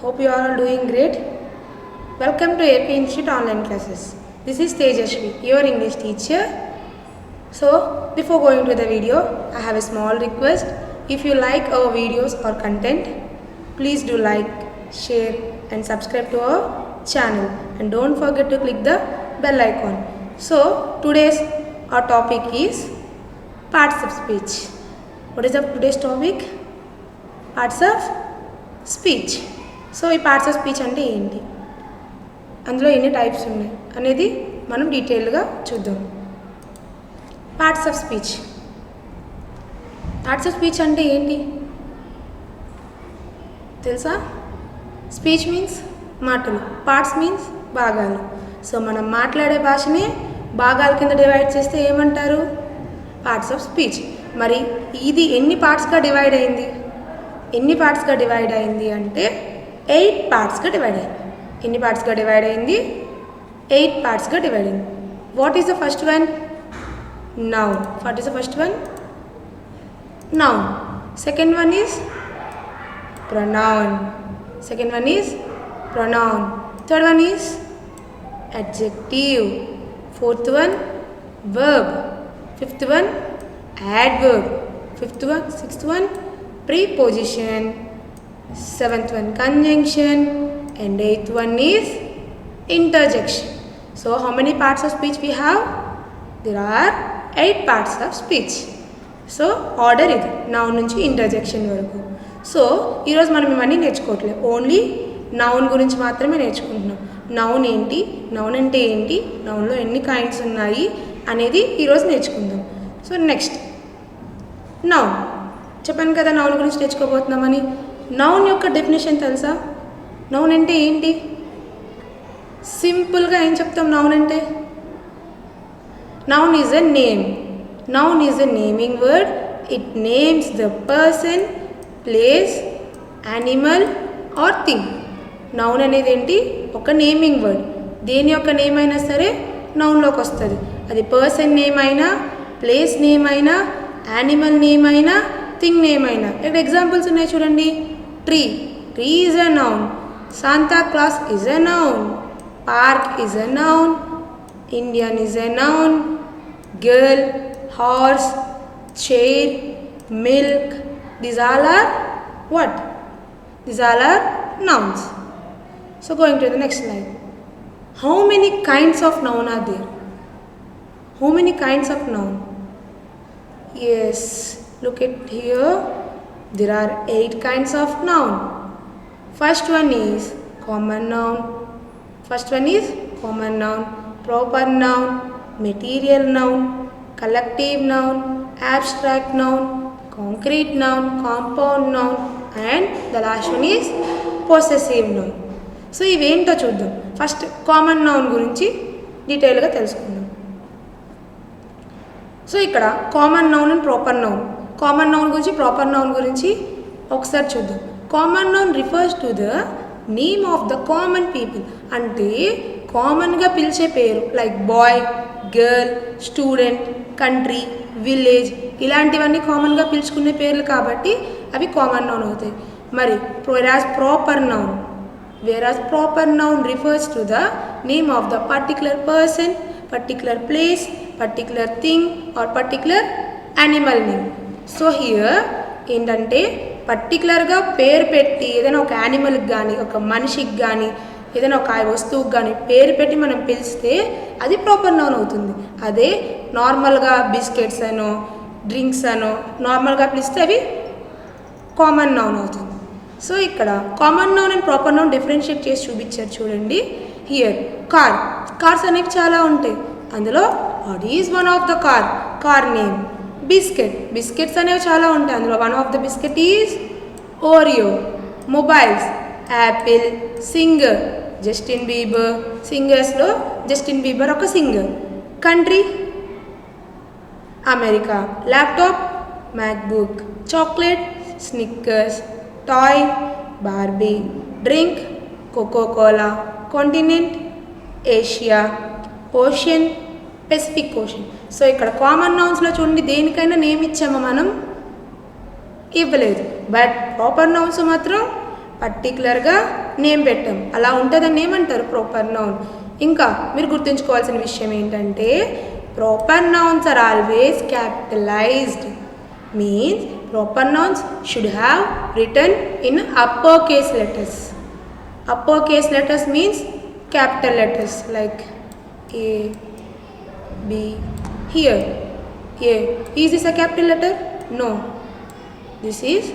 Hope you are all doing great. Welcome to AP Institute online classes. This is Tejashvi, your English teacher. So, before going to the video, I have a small request. If you like our videos or content, please do like, share and subscribe to our channel. And don't forget to click the bell icon. So, today's our topic is parts of speech. What is today's topic? Parts of speech. So ఈ parts of speech అంటే ఏంటి, అందులో ఎన్ని types ఉన్నాయి అనేది మనం డీటెయిల్గా చూద్దాం. Parts of speech. Parts of speech అంటే ఏంటి తెలుసా? స్పీచ్ మీన్స్ మాటలు, పార్ట్స్ మీన్స్ భాగాలు. సో మనం మాట్లాడే భాషని భాగాల కింద డివైడ్ చేస్తే ఏమంటారు? Parts of speech. మరి ఇది ఎన్ని పార్ట్స్గా డివైడ్ అయింది? ఎన్ని పార్ట్స్గా డివైడ్ అయింది అంటే 8 పార్ట్స్గా డివైడ్ అయింది. ఎన్ని పార్ట్స్గా డివైడ్ అయింది? 8 పార్ట్స్గా డివైడ్ అయింది. What is the first one? Noun. What is the first one? Noun. Second one is pronoun. Second one is pronoun. Third one is adjective. Fourth one verb. Fifth one adverb. Sixth one preposition. Seventh one conjunction, and eighth one is interjection. So how many parts of speech we have? There are 8 parts of speech. So order ఇది noun నుంచి interjection వరకు. So ఈరోజు మనం ఇవన్నీ నేర్చుకోవట్లేదు, only noun గురించి మాత్రమే నేర్చుకుంటున్నాం. Noun ఏంటి, నౌన్ అంటే ఏంటి, నౌన్లో ఎన్ని కైండ్స్ ఉన్నాయి అనేది ఈరోజు నేర్చుకుందాం. So next noun. చెప్పాను కదా నౌన్ గురించి నేర్చుకోబోతున్నామని. నౌన్ యొక్క డెఫినేషన్ తెలుసా? నౌన్ అంటే ఏంటి? సింపుల్గా ఏం చెప్తాం నౌన్ అంటే? Noun is a name. Noun is a naming word. It names the person, place, animal or thing. Noun అనేది ఏంటి? ఒక నేమింగ్ వర్డ్. దేని యొక్క నేమ్ అయినా సరే నౌన్లోకి వస్తుంది. అది పర్సన్ నేమ్ అయినా, ప్లేస్ నేమ్ అయినా, యానిమల్ నేమ్ అయినా, థింగ్ నేమ్ అయినా. ఇక్కడ ఎగ్జాంపుల్స్ ఉన్నాయి చూడండి. Tree. Tree is a noun. Santa Claus is a noun. Park is a noun. Indian is a noun. Girl, horse, chair, milk. These all are what? These all are nouns. So going to the next slide. How many kinds of noun are there? How many kinds of noun? Yes, look at here. There are 8 kinds of noun. First one is common noun. Proper noun, material noun, collective noun, abstract noun, concrete noun, compound noun, and the last one is possessive noun. So ఇవేంటో చూద్దాం. First common noun గురించి డీటెయిల్గా తెలుసుకుందాం. So ఇక్కడ common noun and proper noun. Common noun గురించి, proper noun గురించి ఒకసారి చూద్దాం. Common noun refers to the name of the common people. అంటే కామన్గా పిలిచే పేరు, like boy, girl, student, country, village, ఇలాంటివన్నీ కామన్గా పిలుచుకునే పేర్లు కాబట్టి అవి కామన్ నౌన్ అవుతాయి. మరి whereas proper noun refers to the name of the particular person, particular place, particular thing or particular animal name. So here ఏంటంటే పర్టికులర్గా పేరు పెట్టి ఏదైనా ఒక యానిమల్కి కానీ, ఒక మనిషికి కానీ, ఏదైనా ఒక వస్తువుకి కానీ పేరు పెట్టి మనం పిలిస్తే అది ప్రాపర్ నౌన్ అవుతుంది. అదే నార్మల్గా బిస్కెట్స్ అనో, డ్రింక్స్ అనో నార్మల్గా పిలిస్తే అవి కామన్ నౌన్ అవుతుంది. సో ఇక్కడ common noun and proper noun differentiate చేసి చూపించారు చూడండి. హియర్ కార్స్ అనేవి చాలా ఉంటాయి. అందులో what is one of the car name? Biscuits అనేవి చాలా ఉంటాయి. అందులో one of the biscuit is Oreo. Mobiles Apple. Singer Justin Bieber. సింగర్స్లో జస్టిన్ బీబర్ ఒక singer. Country America. Laptop MacBook. Chocolate Snickers. Toy Barbie. Drink Coca Cola. Continent Asia. Ocean Pacific ocean. So ఇక్కడ common నౌన్స్లో చూడండి, దేనికైనా name ఇచ్చామా మనం? ఇవ్వలేదు. But proper nouns మాత్రం పర్టికులర్గా name పెట్టాం, అలా ఉంటుందని ఏమంటారు? Proper noun. ఇంకా మీరు గుర్తుంచుకోవాల్సిన విషయం ఏంటంటే proper nouns are always capitalized. Means proper nouns should have written in upper case letters. Upper case letters means capital letters like A, B. Here, A. Is this a capital letter? No. This is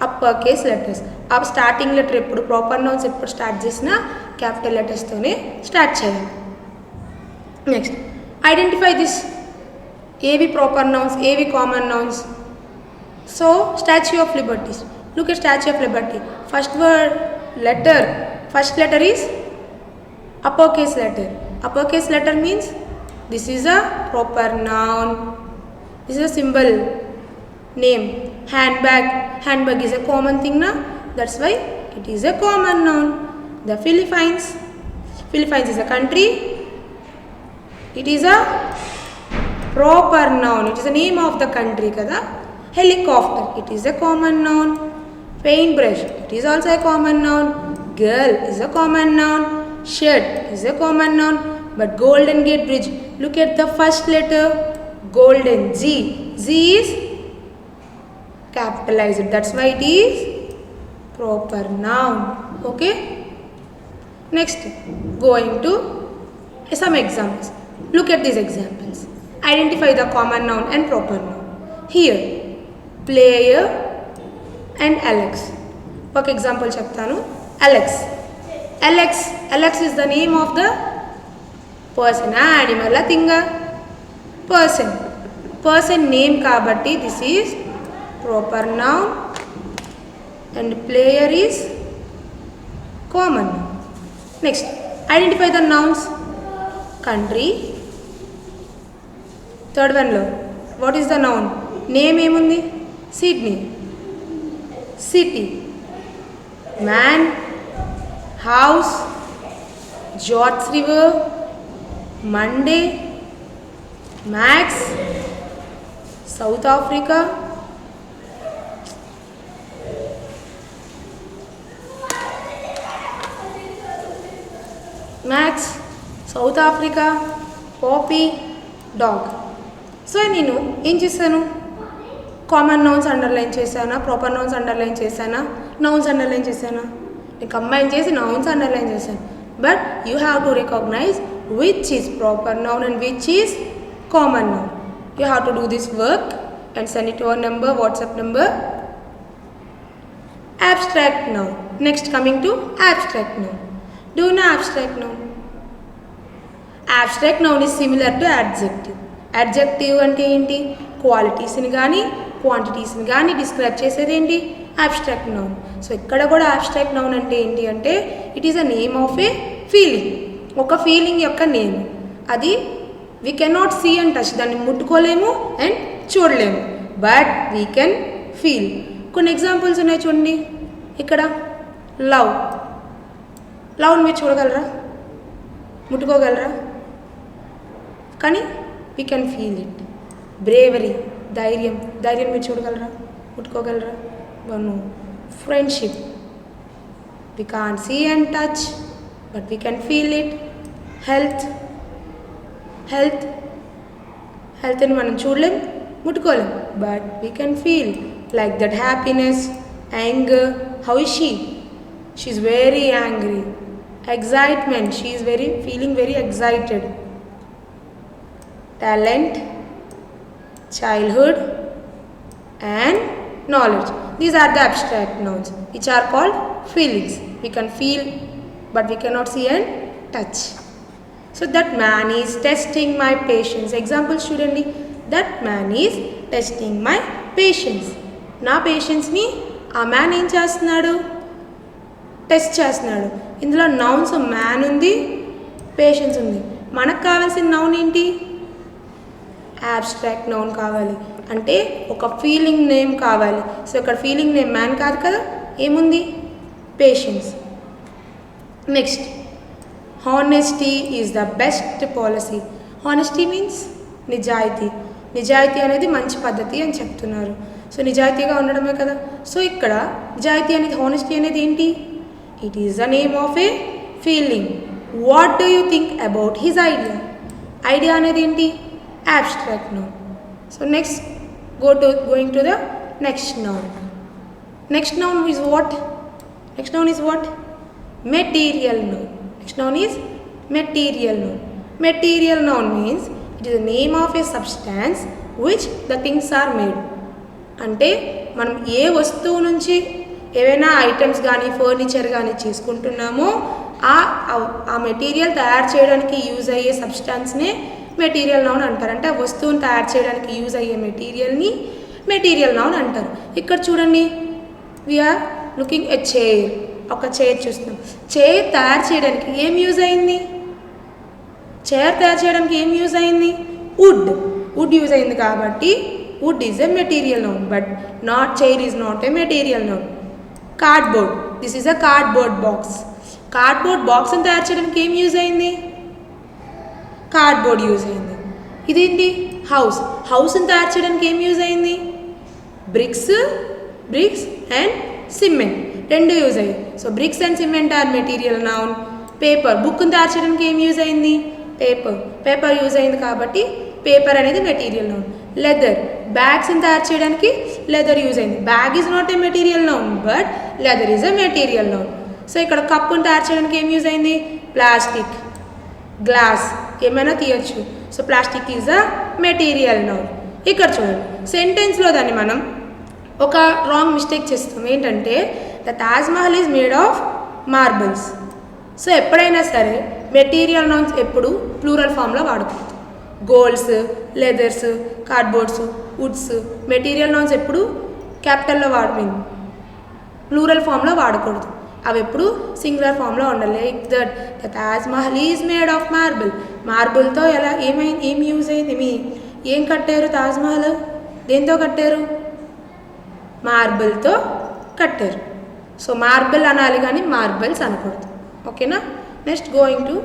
upper case letters. अब starting letter ఎప్పుడు proper nouns ఎప్పుడు start చేసినా capital లెటర్స్తోనే start చేయాలి. Next identify this. ఏవి proper nouns, ఏవి common nouns? So statue of liberties. Look at statue of Liberty. First letter is uppercase letter. Uppercase letter means this is a proper noun. This is a symbol, name. Handbag is a common thing na, that's why it is a common noun. The Philippines is a country, it is a proper noun. It is the name of the country kada. Helicopter, it is a common noun. Paintbrush, it is also a common noun. Girl is a common noun. Shirt is a common noun. But Golden Gate Bridge, look at the first letter, golden, G is capitalized, that's why it is proper noun. Okay, next going to some examples. Look at these examples. Identify the common noun and proper noun. Here player and Alex. ఒక example చెప్తాను. Alex is the name of the person, animal, a thing, person name kabatti this is proper noun and player is common noun. Next identify the nouns. Country. Third one lo what is the noun? Name emundi? Sydney. City. Man. House. George River. Monday. Max. South Africa. Max, South Africa, Poppy, dog. So నేను ఏం చేశాను? Common nouns underline చేశానా, proper nouns underline చేశానా, nouns underline చేశానా? నేను combine చేసి nouns underline చేశాను. But you have to recognize which is proper noun and which is common noun. You have to do this work and send it your number, WhatsApp number. Abstract noun. Next coming to abstract noun. Do you know abstract noun? Abstract noun is similar to adjective. Adjective అంటే ఏంటి? క్వాలిటీస్ని కానీ క్వాంటిటీస్ని కానీ describe చేసేది ఏంటి? abstract noun. So ఇక్కడ కూడా abstract noun అంటే ఏంటి అంటే it is a name of a feeling. ఒక ఫీలింగ్ యొక్క నేమ్. అది we cannot see and touch, దాన్ని ముట్టుకోలేము అండ్ చూడలేము, బట్ వీ కెన్ ఫీల్. కొన్ని ఎగ్జాంపుల్స్ ఉన్నాయి చూడండి. ఇక్కడ లవ్ని మీరు చూడగలరా, ముట్టుకోగలరా? కానీ we can feel it. Bravery, ధైర్యం మీరు చూడగలరా, ముట్టుకోగలరా? One. Friendship, we can't see and touch but we can feel it. హెల్త్ని మనం చూడలేం, ముట్టుకోలేం, but we can feel. Like that happiness, anger, how is she? She is very angry. Excitement, she is feeling very excited. Talent, childhood and knowledge. These are the abstract nouns which are called feelings. We can feel but we cannot see and touch. So that man is testing my patience. Example student, that man is testing my patience. నా పేషెన్స్ని ఆ man ఏం చేస్తున్నాడు? Test చేస్తున్నాడు. ఇందులో nouns man ఉంది, patience ఉంది. మనకు కావాల్సిన నౌన్ ఏంటి? యాబ్స్ట్రాక్ట్ నౌన్ కావాలి. అంటే ఒక ఫీలింగ్ నేమ్ కావాలి. సో ఇక్కడ ఫీలింగ్ నేమ్ మ్యాన్ కాదు కదా, ఏముంది? Patience. Next, honesty is the best policy. Honesty means నిజాయితీ. నిజాయితీ అనేది మంచి పద్ధతి అని చెప్తున్నారు. సో నిజాయితీగా ఉండడమే కదా. సో ఇక్కడ నిజాయితీ అనేది, హానెస్టీ అనేది ఏంటి? It is the name of a feeling. What do you think about his idea? Idea అనేది ఏంటి? Abstract noun. So next going to the next noun. Next noun is what? Next noun is what? Material noun. Next noun is material noun. Material noun means it is the name of a substance which the things are made. అంటే మనం ఏ వస్తువు నుంచి ఏవైనా items కానీ furniture కానీ చేసుకుంటున్నామో ఆ material తయారు చేయడానికి యూజ్ అయ్యే సబ్స్టాన్స్నే మెటీరియల్ నౌన్ అంటారు. అంటే ఆ వస్తువుని తయారు చేయడానికి యూజ్ అయ్యే మెటీరియల్ని మెటీరియల్ నౌన్ అంటారు. ఇక్కడ చూడండి, వీఆర్ లుకింగ్ ఎ చైర్. ఒక చైర్ చూస్తున్నాం. చైర్ తయారు చేయడానికి ఏం యూజ్ అయింది? చైర్ తయారు చేయడానికి ఏం యూజ్ అయింది? వుడ్ యూజ్ అయింది. కాబట్టి wood is a material noun, but chair is not a material noun. Cardboard, this is a cardboard box. Cardboard బాక్స్ని తయారు చేయడానికి ఏం యూజ్ అయింది? కార్డ్బోర్డ్ యూజ్ అయింది. ఇదేంటి? హౌస్ని తయారు చేయడానికి ఏం యూజ్ అయింది? బ్రిక్స్ అండ్ సిమెంట్ రెండు యూజ్ అయ్యాయి. So bricks and cement are material noun. బుక్ని తయారు చేయడానికి ఏం యూజ్ అయింది? పేపర్ యూజ్ అయింది. కాబట్టి పేపర్ అనేది మెటీరియల్ నౌన్. బ్యాగ్స్ని తయారు చేయడానికి లెదర్ యూజ్ అయింది. Bag is not A material noun, but leather is a material noun. So ఇక్కడ కప్పుని తయారు చేయడానికి ఏం యూజ్ అయింది? ప్లాస్టిక్, గ్లాస్ ఏమైనా తీయచ్చు. So plastic is a material noun. ఇక్కడ చూడండి, సెంటెన్స్లో దాన్ని మనం ఒక రాంగ్ మిస్టేక్ చేస్తాం. ఏంటంటే the Taj Mahal is made of marbles. So ఎప్పుడైనా సరే మెటీరియల్ నౌన్స్ ఎప్పుడు ప్లూరల్ ఫామ్లో వాడుకోవచ్చు. Golds, leathers, cardboards, Woods material nouns ఎప్పుడు క్యాపిటల్లో వాడుతుంది, ప్లూరల్ ఫామ్లో వాడకూడదు. అవి ఎప్పుడు సింగులర్ ఫామ్లో ఉండాలి. Like that the Taj Mahal is made of మార్బుల్తో ఏం యూజ్ అయింది? ఏం కట్టారు? తాజ్ మహల్ దేంతో కట్టారు? మార్బుల్తో కట్టారు. సో మార్బుల్ అనాలి కానీ మార్బుల్స్ అనకూడదు. ఓకేనా? Next going to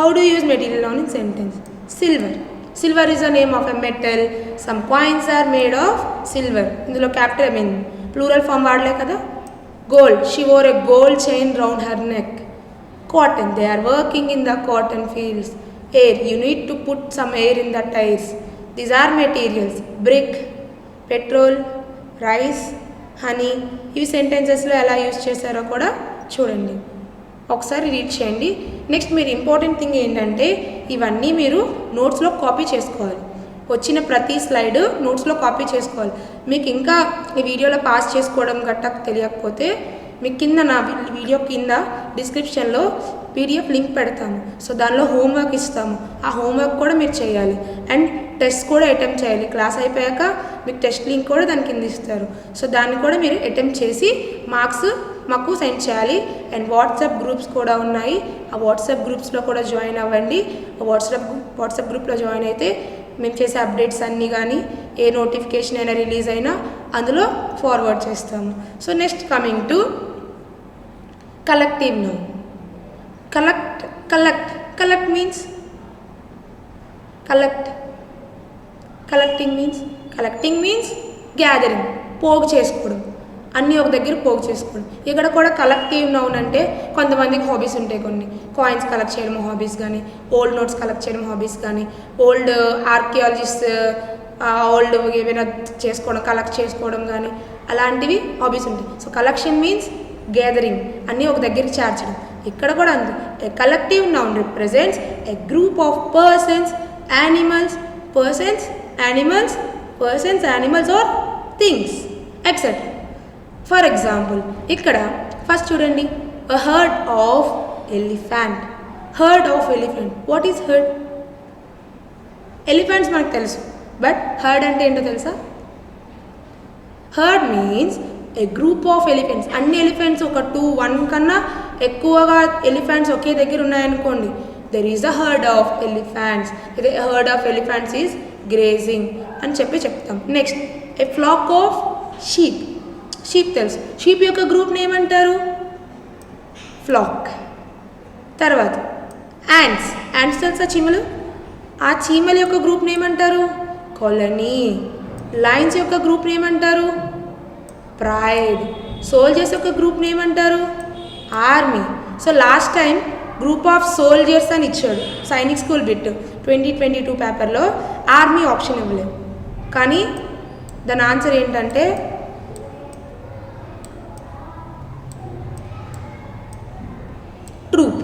how do use material noun in sentence. Silver is a name of a metal. Some coins are made of silver. ఇందులో క్యాపిటల్ ప్లూరల్ ఫామ్ వాడలే కదా. Gold, she wore a gold chain round her neck. Cotton, they are working in the cotton fields. Air, you need to put some air in the tyres. These are materials. Brick, petrol, rice, honey. ఇవి సెంటెన్సెస్లో ఎలా use చేశారో కూడా చూడండి, ఒకసారి read చేయండి. Next మీరు important thing ఏంటంటే ఇవన్నీ మీరు నోట్స్లో కాపీ చేసుకోవాలి. వచ్చిన ప్రతి స్లైడ్ నోట్స్లో కాపీ చేసుకోవాలి. మీకు ఇంకా ఈ వీడియోలో పాస్ చేసుకోవడం గట్టా తెలియకపోతే మీకు కింద నా వీడియో కింద డిస్క్రిప్షన్లో పీడిఎఫ్ లింక్ పెడతాము. సో దానిలో హోంవర్క్ ఇస్తాము. ఆ హోంవర్క్ కూడా మీరు చేయాలి. అండ్ టెస్ట్ కూడా అటెంప్ట్ చేయాలి. క్లాస్ అయిపోయాక మీకు టెస్ట్ లింక్ కూడా దాని కింద ఇస్తారు. సో దాన్ని కూడా మీరు అటెంప్ట్ చేసి మార్క్స్ మాకు సెండ్ చేయాలి. అండ్ వాట్సాప్ గ్రూప్స్ కూడా ఉన్నాయి. ఆ వాట్సాప్ గ్రూప్స్లో కూడా జాయిన్ అవ్వండి. వాట్సాప్ గ్రూప్లో జాయిన్ అయితే మేము చేసే అప్డేట్స్ అన్నీ కానీ ఏ నోటిఫికేషన్ అయినా రిలీజ్ అయినా అందులో ఫార్వర్డ్ చేస్తాము. So next coming to collective noun. Collect means collecting means gathering, పోగు చేసుకోవడం, అన్నీ ఒక దగ్గర పోగు చేసుకోవడం. ఇక్కడ కూడా కలెక్టివ్ నౌన్ అంటే కొంతమందికి హాబీస్ ఉంటాయి. కొన్ని కాయిన్స్ కలెక్ట్ చేయడం హాబీస్ కానీ, ఓల్డ్ నోట్స్ కలెక్ట్ చేయడం హాబీస్ కానీ, ఓల్డ్ ఆర్కియాలజిస్ట్ ఓల్డ్ ఏమైనా చేసుకోవడం కలెక్ట్ చేసుకోవడం కానీ అలాంటివి హాబీస్ ఉంటాయి. సో కలెక్షన్ మీన్స్ గ్యాదరింగ్, అన్నీ ఒక దగ్గరికి చేర్చడం. ఇక్కడ కూడా అంతే. A collective noun represents a group of persons, animals or things etcetera. For example ఇక్కడ ఫస్ట్ చూడండి, a herd of elephant. What is herd? Elephants మనకు తెలుసు, బట్ హర్డ్ అంటే ఏంటో తెలుసా? Herd means a group of elephants. అన్ని elephants ఒక 1 కన్నా ఎక్కువగా ఎలిఫెంట్స్ ఒకే దగ్గర ఉన్నాయనుకోండి, there is a herd of elephants. ఇది herd of elephants is grazing అని చెప్తాం. Next a flock of sheep తెలుసు. షీప్ యొక్క గ్రూప్ని ఏమంటారు? ఫ్లాక్. తర్వాత యాంట్స్ తెలుసా? చీమలు. ఆ చీమల యొక్క గ్రూప్ని ఏమంటారు? కాలనీ. లయన్స్ యొక్క గ్రూప్ని ఏమంటారు? ప్రైడ్. సోల్జర్స్ యొక్క గ్రూప్ని ఏమంటారు? Army. So last time group of soldiers అని ఇచ్చాడు సైనిక్ స్కూల్ బిట్ 2022 పేపర్లో. ఆర్మీ ఆప్షన్ ఇవ్వలేదు, కానీ దాని ఆన్సర్ ఏంటంటే troop.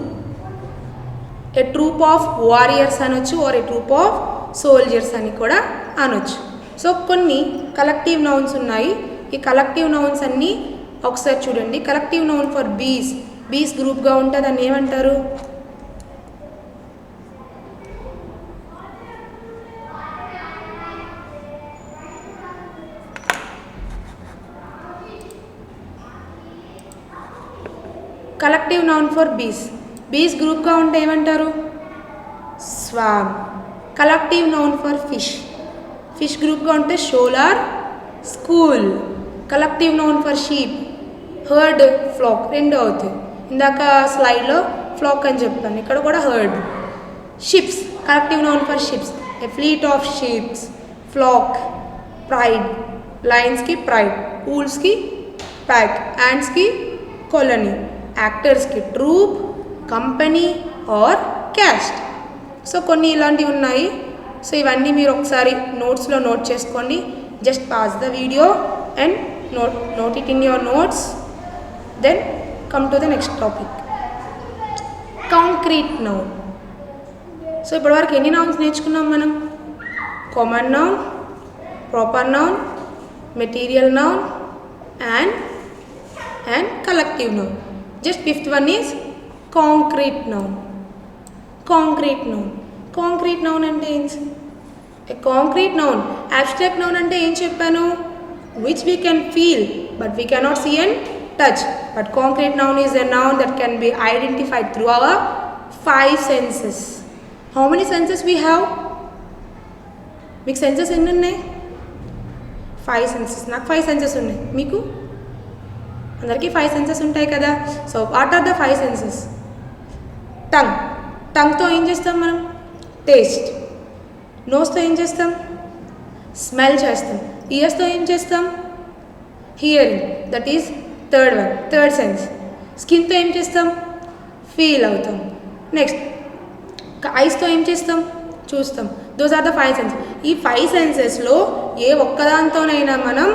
A troop of warriors అనొచ్చు, or a troop of soldiers అని కూడా అనొచ్చు. సో కొన్ని కలెక్టివ్ నౌన్స్ ఉన్నాయి. ఈ కలెక్టివ్ నౌన్స్ అన్నీ ఒకసారి చూడండి. కలెక్టివ్ నౌన్ ఫర్ బీస్, బీస్ గ్రూప్గా ఉంటే దాన్ని ఏమంటారు? కలెక్టివ్ నౌన్ ఫర్ బీస్, బీస్ గ్రూప్గా ఉంటే ఏమంటారు? Swarm. Collective noun for fish, fish గ్రూప్గా ఉంటే shoal or, school. Collective noun for sheep, herd, flock. రెండు అవుతాయి. ఇందాక స్లైడ్లో ఫ్లాక్ అని చెప్పాను, ఇక్కడ కూడా herd. Ships, collective noun for ships, a fleet of ships. Flock, pride, లయన్స్కి ప్రైడ్, ఊల్స్కి ప్యాక్, యాంట్స్కి కాలనీ, యాక్టర్స్కి troupe, company or cast. So కొన్ని ఇలాంటివి ఉన్నాయి. సో ఇవన్నీ మీరు ఒకసారి నోట్స్లో నోట్ చేసుకోండి. Just pass the video and note it in your notes. Then come to the next topic, concrete noun. So ఇప్పటివరకు ఎన్ని నౌన్స్ నేర్చుకున్నాం మనం? Common noun, proper noun, material noun and collective noun. Just fifth one is concrete noun. Concrete noun, concrete noun అంటే ఏంటి? A concrete noun, abstract noun అంటే ఏం చెప్పాను? Which we can feel but we cannot see and touch. But concrete noun is a noun that can be identified through our 5 senses. How many senses we have? మీకు senses ఎన్ని ఉన్నాయి? 5 senses. నాకు 5 senses ఉన్నాయి. మీకు అందరికీ 5 senses ఉంటాయి కదా. So what are the 5 senses? Tongue, టంగ్తో ఏం చేస్తాం మనం? టేస్ట్. నోస్తో ఏం చేస్తాం? స్మెల్ చేస్తాం. ఇయర్స్తో ఏం చేస్తాం? Hearing, that is third one, third sense. స్కిన్తో ఏం చేస్తాం? ఫీల్ అవుతాం. నెక్స్ట్ ఐస్తో ఏం చేస్తాం? చూస్తాం. Those are the 5 sense. ఈ 5 సెన్సెస్లో ఏ ఒక్కదాంతోనైనా మనం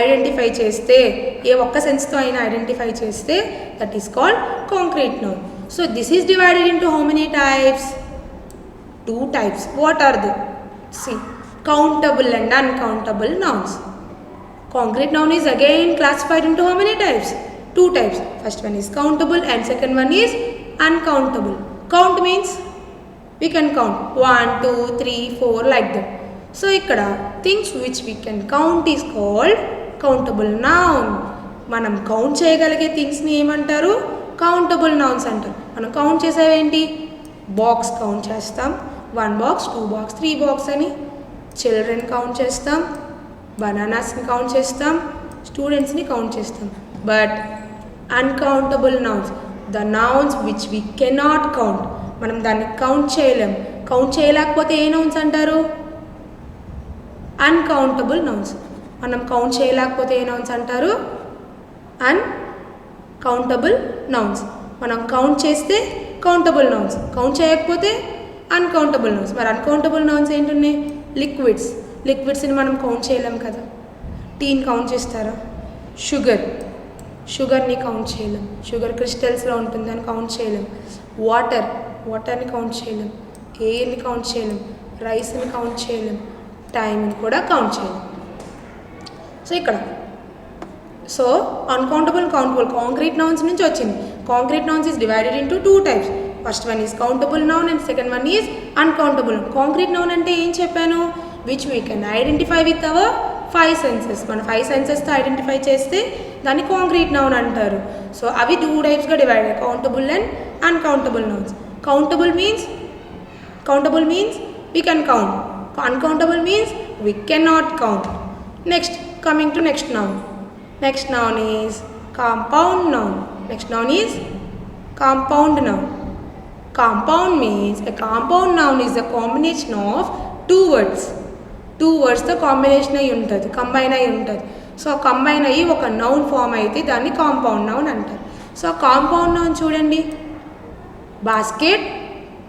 ఐడెంటిఫై చేస్తే, ఏ ఒక్క సెన్స్తో అయినా ఐడెంటిఫై చేస్తే that is called concrete noun. So this is divided into how many types? 2 types. What are they? See, countable and uncountable nouns. Concrete noun is again classified into how many types? 2 types. First one is countable and second one is uncountable. Count means we can count 1, 2, 3, 4 like that. So ikkada things which we can count is called countable noun. మనం count చేయగలిగే థింగ్స్ని ఏమంటారు? Countable nouns అంటారు. మనం count చేసేవేంటి? Box count చేస్తాం, 1 box, 2 box, 3 box అని. Children count చేస్తాం, బనానాస్ని count చేస్తాం, స్టూడెంట్స్ని కౌంట్ చేస్తాం. But uncountable nouns, the nouns which we cannot count, మనం దాన్ని కౌంట్ చేయలేం. కౌంట్ చేయలేకపోతే ఏ నౌన్స్ అంటారు? Uncountable nouns. మనం కౌంట్ చేయలేకపోతే ఏ నౌన్స్ అంటారు? Uncountable nouns. మనం కౌంట్ చేస్తే కౌంటబుల్ నౌన్స్, కౌంట్ చేయకపోతే అన్కౌంటబుల్ నౌన్స్. మరి అన్కౌంటబుల్ నౌన్స్ ఏంటున్నాయి? లిక్విడ్స్. లిక్విడ్స్ని మనం కౌంట్ చేయలేం కదా. టీని కౌంట్ చేస్తారా? షుగర్, షుగర్ని కౌంట్ చేయలేం. షుగర్ క్రిస్టల్స్లో ఉంటుంది, దాన్ని కౌంట్ చేయలేం. వాటర్, వాటర్ని కౌంట్ చేయలేం. ఎయిర్ని కౌంట్ చేయలేం. రైస్ని కౌంట్ చేయలేం. టైంని కూడా కౌంట్ చేయలేం. సో ఇక్కడ so uncountable, countable concrete nouns నుంచి వచ్చింది. Concrete nouns is divided into 2 types. First one is countable noun and second one is uncountable. Concrete noun అంటే ఏం చెప్పాను? Which we can identify with our 5 senses. మన 5 sensesతో identify చేస్తే దాన్ని concrete noun అంటారు. So అవి 2 typesగా డివైడ్ అయ్యాయి, countable and uncountable nouns. Countable means we can count. Uncountable means we cannot count. Next, coming to next noun. Next noun is compound noun. Next noun is compound noun. Compound means a compound noun is a combination of 2 words. 2 words తో combination అయి ఉంటుంది, combine అయి ఉంటుంది. So combine అయ్యి ఒక noun form అయితే దాన్ని compound noun అంటారు. సో కాంపౌండ్ నౌన్ చూడండి, basket,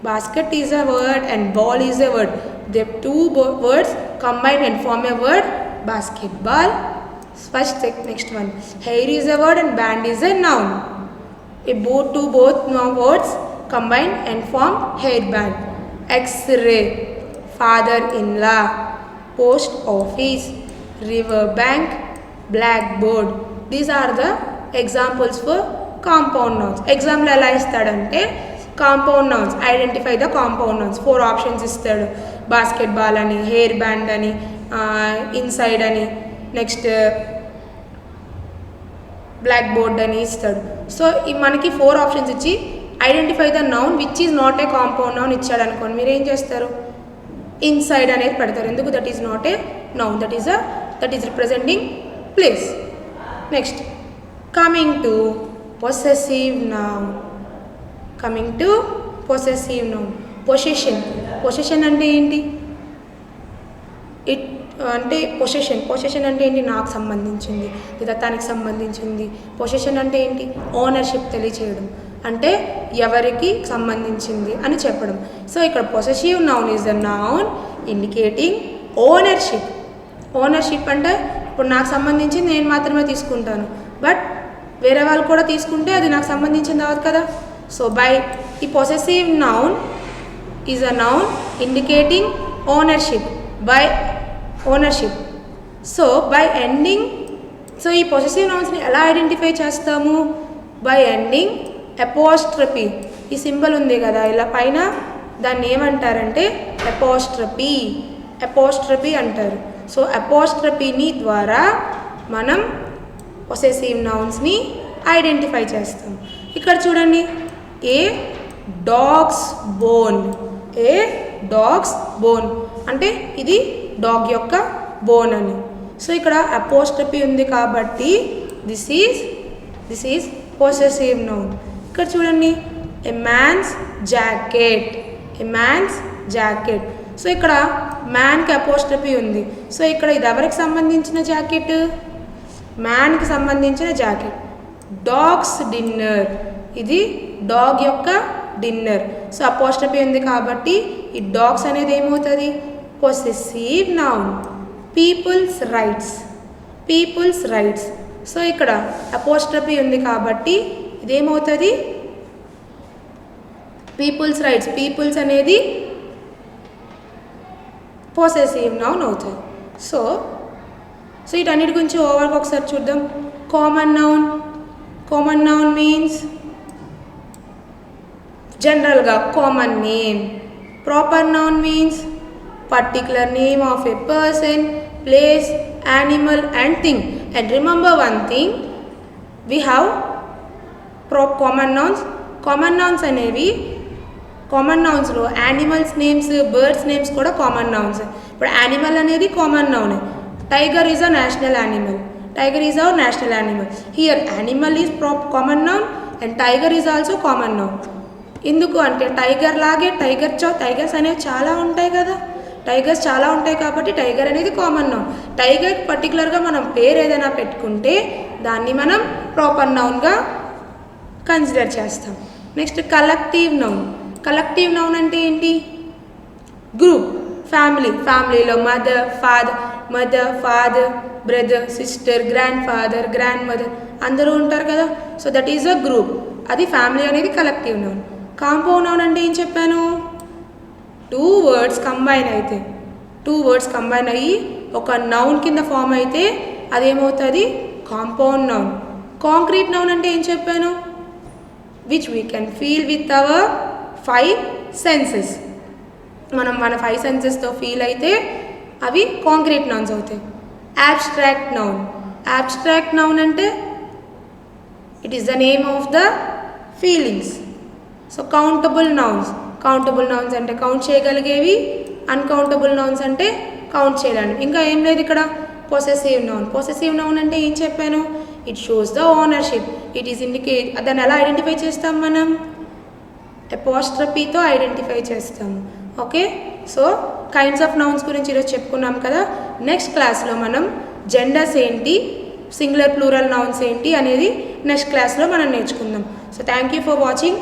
basket is a word and ball is a word. The two words combine and form a word basketball. First, next one. Hair is a word and band is a noun. Both words combine and form hair band. X-ray, father-in-law, post office, river bank, blackboard. These are the examples for compound nouns. Example ఎలా ఇస్తాడంటే compound nouns, identify the compound nouns. 4 options ఇస్తాడు. Basketball అని, hair band అని, inside అని, next black board అని ఇస్తాడు. So మనకి 4 options ఇచ్చి identify the noun which is not a compound noun ఇచ్చాడు అనుకోండి, మీరు ఏం చేస్తారు, ఇన్సైడ్ అనేది పెడతారు. ఎందుకు, that is not a noun, that is representing place. Next coming to possessive noun. Coming to possessive noun. Possession అంటే ఏంటి, అంటే పొసెషన్ అంటే ఏంటి, నాకు సంబంధించింది లేదా తనకి సంబంధించింది. పొసెషన్ అంటే ఏంటి, ఓనర్షిప్ తెలియచేయడం, అంటే ఎవరికి సంబంధించింది అని చెప్పడం. సో ఇక్కడ possessive noun is the noun indicating ownership. Ownership అంటే ఇప్పుడు నాకు సంబంధించింది నేను మాత్రమే తీసుకుంటాను, బట్ వేరే వాళ్ళు కూడా తీసుకుంటే అది నాకు సంబంధించింది అవ్వదు కదా. సో బై ఈ possessive noun is a noun indicating ownership, by ownership. So by ending, so ఈ పొసెసివ్ నౌన్స్ని ఎలా ఐడెంటిఫై చేస్తాము, బై ఎండింగ్ అపోస్ట్రఫీ. ఈ సింబల్ ఉంది కదా ఇలా పైన, దాన్ని ఏమంటారంటే అపోస్ట్రఫీ అంటారు. సో అపోస్ట్రఫీని ద్వారా మనం పొసెసివ్ నౌన్స్ని ఐడెంటిఫై చేస్తాం. ఇక్కడ చూడండి, ఏ డాగ్స్ బోన్, ఏ డాగ్స్ బోన్ అంటే ఇది డాగ్ యొక్క బోన్ అని. సో ఇక్కడ అపోస్ట్రఫీ ఉంది కాబట్టి దిస్ ఈజ్ పొసెసివ్ నౌన్. ఇక్కడ చూడండి, ఏ మ్యాన్స్ జాకెట్. సో ఇక్కడ మ్యాన్కి అపోస్ట్రఫీ ఉంది. సో ఇక్కడ ఇది ఎవరికి సంబంధించిన జాకెట్, మ్యాన్కి సంబంధించిన జాకెట్. డాగ్స్ డిన్నర్, ఇది డాగ్ యొక్క డిన్నర్. సో అపోస్ట్రఫీ ఉంది కాబట్టి ఈ డాగ్స్ అనేది ఏమవుతుంది, possessive noun. People's rights. So ఇక్కడ అపోస్ట్రఫీ ఉంది కాబట్టి ఇదేమవుతుంది, పీపుల్స్ రైట్స్. పీపుల్స్ అనేది పొసెసివ్ నౌన్ అవుతుంది. సో వీటన్నిటి గురించి ఓవర్గా ఒకసారి చూద్దాం. కామన్ నౌన్ మీన్స్ జనరల్గా common name. Proper noun means particular name of a person, place, animal and thing. And remember one thing, we have common nouns అనేవి, common నౌన్స్లో animals names, birds names కూడా common nouns. ఇప్పుడు animal అనేది common noun. Tiger is a national animal. Here animal is common noun and tiger is also common noun. ఎందుకు అంటే tiger లాగే tigers అనేవి చాలా ఉంటాయి కదా, టైగర్స్ చాలా ఉంటాయి కాబట్టి టైగర్ అనేది కామన్ నౌన్. టైగర్ పర్టికులర్గా మనం పేరు ఏదైనా పెట్టుకుంటే దాన్ని మనం ప్రాపర్ నౌన్గా కన్సిడర్ చేస్తాం. నెక్స్ట్ కలెక్టివ్ నౌన్ అంటే ఏంటి, గ్రూప్. ఫ్యామిలీలో mother father brother sister grand father grand mother అందరూ ఉంటారు కదా. So that is a group, అది ఫ్యామిలీ అనేది కలెక్టివ్ నౌన్. కాంపౌండ్ నౌన్ అంటే ఏం చెప్పాను, 2 words కంబైన్ అయ్యి ఒక నౌన్ కింద ఫామ్ అయితే అదేమవుతుంది, కాంపౌండ్ నౌన్. కాంక్రీట్ నౌన్ అంటే ఏం చెప్పాను, which we can feel with our 5 senses. మనం మన 5 sensesతో ఫీల్ అయితే అవి కాంక్రీట్ నౌన్స్ అవుతాయి. abstract noun అంటే it is the name of the feelings. So countable nouns అంటే కౌంట్ చేయగలిగేవి, అన్కౌంటబుల్ నౌన్స్ అంటే కౌంట్ చేయడానికి. ఇంకా ఏం లేదు ఇక్కడ. పొసెసివ్ నౌన్ అంటే ఏం చెప్పాను, it shows the ownership, it is indicate. దాన్ని ఎలా ఐడెంటిఫై చేస్తాం మనం, అపోస్ట్రఫీతో ఐడెంటిఫై చేస్తాము. Okay, so kinds of nouns గురించి ఈరోజు చెప్పుకున్నాం కదా. నెక్స్ట్ క్లాస్లో మనం జెండర్స్ ఏంటి, సింగులర్ ప్లూరల్ నౌన్స్ ఏంటి అనేది నెక్స్ట్ క్లాస్లో మనం నేర్చుకుందాం. So thank you for watching.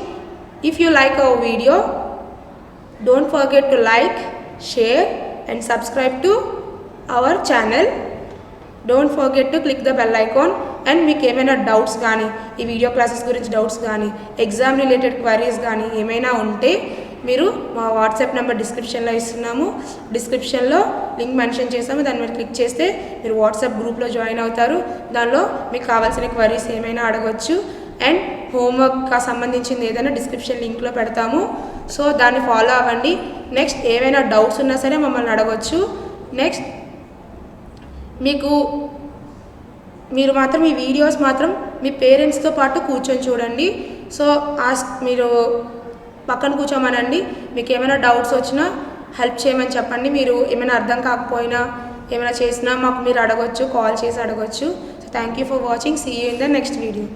If you like our video, don't forget to like, share and subscribe to our channel. Don't forget to click the bell icon. And మీకు ఏమైనా doubts కానీ, ఈ video classes గురించి doubts కానీ, exam related queries కానీ ఏమైనా ఉంటే మీరు మా వాట్సాప్ నెంబర్ డిస్క్రిప్షన్లో ఇస్తున్నాము. డిస్క్రిప్షన్లో లింక్ మెన్షన్ చేస్తాము. దాని మీద క్లిక్ చేస్తే మీరు వాట్సాప్ గ్రూప్లో జాయిన్ అవుతారు. దానిలో మీకు కావాల్సిన క్వరీస్ ఏమైనా అడగవచ్చు. అండ్ హోంవర్క్కి సంబంధించింది ఏదైనా డిస్క్రిప్షన్ లింక్లో పెడతాము. సో దాన్ని ఫాలో అవ్వండి. నెక్స్ట్ ఏమైనా డౌట్స్ ఉన్నా సరే మమ్మల్ని అడగవచ్చు. నెక్స్ట్ మీరు మాత్రం ఈ వీడియోస్ మాత్రం మీ పేరెంట్స్తో పాటు కూర్చొని చూడండి. సో మీరు పక్కన కూర్చోమనండి. మీకు ఏమైనా డౌట్స్ వచ్చినా హెల్ప్ చేయమని చెప్పండి. మీరు ఏమైనా అర్థం కాకపోయినా ఏమైనా చేసినా మాకు మీరు అడగవచ్చు, కాల్ చేసి అడగవచ్చు. So thank you for watching. See you in the next video.